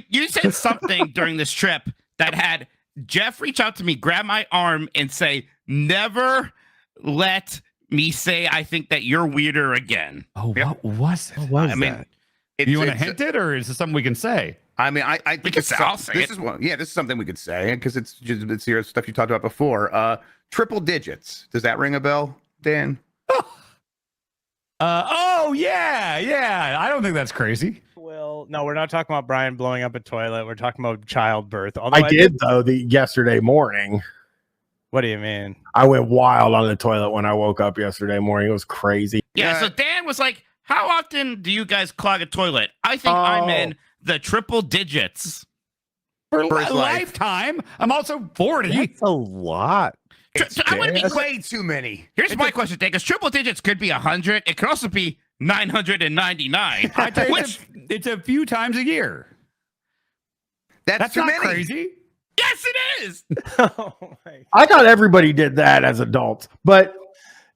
You said something during this trip that had Jeff reach out to me, grab my arm, and say, "Never let me say I think that you're weirder again." Oh, what was it? What was I mean, that? You want to hint it, or is it something we can say? I mean, I think I'll say this it. is one. Yeah, this is something we could say because it's your stuff you talked about before. Triple digits. Does that ring a bell, Dan? Oh yeah. I don't think that's crazy. Well, no, we're not talking about Brian blowing up a toilet. We're talking about childbirth. Although I did though yesterday morning. What do you mean? I went wild on the toilet when I woke up yesterday morning. It was crazy. Yeah, so Dan was like, "How often do you guys clog a toilet?" I think I'm in the triple digits. For his life. lifetime. I'm also 40. That's a lot. I wouldn't be Way too many. Here's my question, Dan, because triple digits could be 100. It could also be 999. I tell you, Which, it's a few times a year. That's too not many. crazy. yes, it is. Oh my. I thought everybody did that as adults, but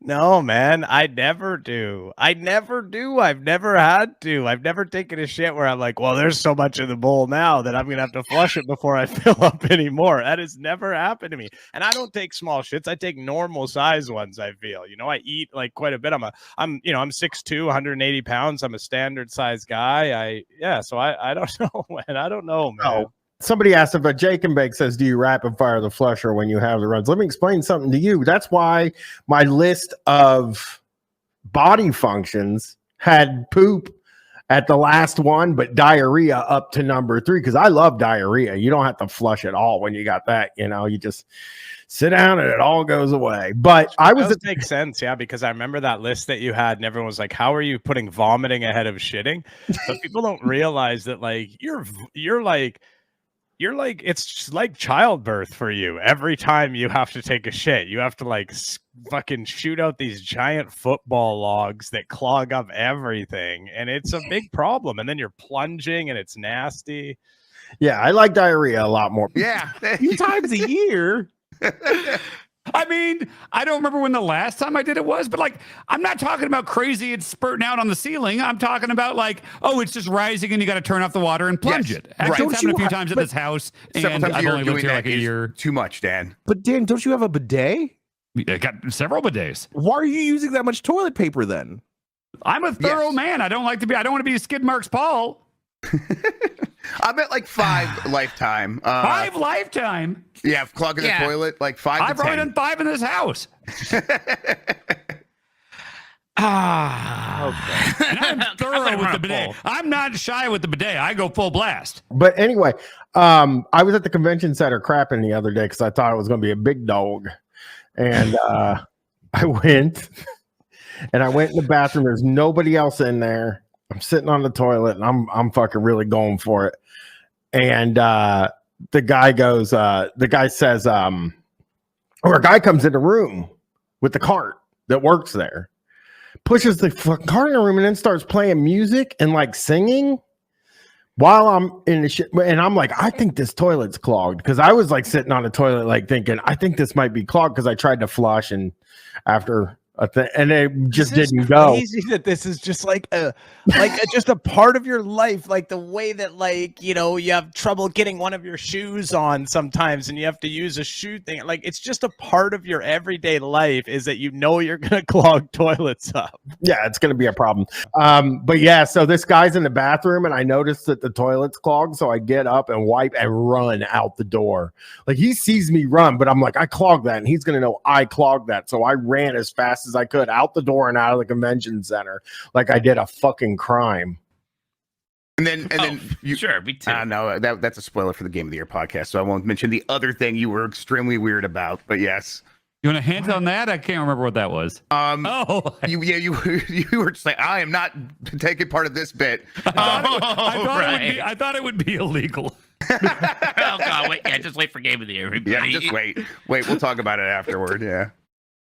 No, man, I never do. I've never had to. I've never taken a shit where I'm like, well, there's so much in the bowl now that I'm going to have to flush it before I fill up anymore. That has never happened to me. And I don't take small shits. I take normal size ones, I feel. I eat like quite a bit. I'm 6'2", 180 pounds. I'm a standard size guy. So I don't know, man. I don't know, man. oh. Somebody asked if a Jake and Bake says, do you rapid fire the flusher when you have the runs? Let me explain something to you. That's why my list of body functions had poop at the last one, but diarrhea up to number 3, because I love diarrhea. You don't have to flush at all when you got that. You just sit down and it all goes away. But That makes sense, yeah, because I remember that list that you had, and everyone was like, "How are you putting vomiting ahead of shitting?" But people don't realize that, like, you're like it's just like childbirth for you. Every time you have to take a shit, you have to like fucking shoot out these giant football logs that clog up everything, and it's a big problem. And then you're plunging, and it's nasty. Yeah, I like diarrhea a lot more. Yeah. 2 times a year. I mean, I don't remember when the last time I did it was, but like, I'm not talking about crazy. It's spurting out on the ceiling. I'm talking about like, oh, it's just rising and you got to turn off the water and plunge Yes, it. Actually, right. it's happened a few times at this house, Several and times a I've year only lived doing here that like a is year. too much, Dan. But Dan, don't you have a bidet? I got several bidets. Why are you using that much toilet paper then? I'm a thorough man. I don't want to be a skid marks Paul. I'm at like 5 lifetime. 5 lifetime. Yeah, clogging the toilet, like 5 I've to 10. probably done 5 in this house. Okay. And I'm thorough with the bidet. I'm not shy with the bidet. I go full blast. But anyway, I was at the convention center crapping the other day because I thought it was going to be a big dog. And I went in the bathroom. There's nobody else in there. I'm sitting on the toilet and I'm fucking really going for it. And the guy says, or a guy comes in the room with the cart that works there, pushes the fucking cart in the room and then starts playing music and like singing while I'm in the shit. And I'm like, I think this toilet's clogged, because I was like sitting on the toilet, like thinking, I think this might be clogged, because I tried to flush and after and it just didn't go. Crazy that this is just like just a part of your life, like the way that you have trouble getting one of your shoes on sometimes, and you have to use a shoe thing. Like, it's just a part of your everyday life, is that you're gonna clog toilets up. Yeah, it's gonna be a problem. But yeah, so this guy's in the bathroom, and I noticed that the toilet's clogged, so I get up and wipe and run out the door. Like, he sees me run, but I'm like, I clogged that, and he's gonna know I clogged that. So I ran as fast as I could out the door and out of the convention center, like I did a fucking crime. And then you Sure, me too. no, that's a spoiler for the Game of the Year podcast, so I won't mention the other thing you were extremely weird about. But yes, You want a hint on that? I can't remember what that was. you were just like, I am not taking part of this bit. I thought it would be illegal. Oh God, wait, just wait for Game of the Year, everybody. Yeah, just wait. We'll talk about it afterward. Yeah.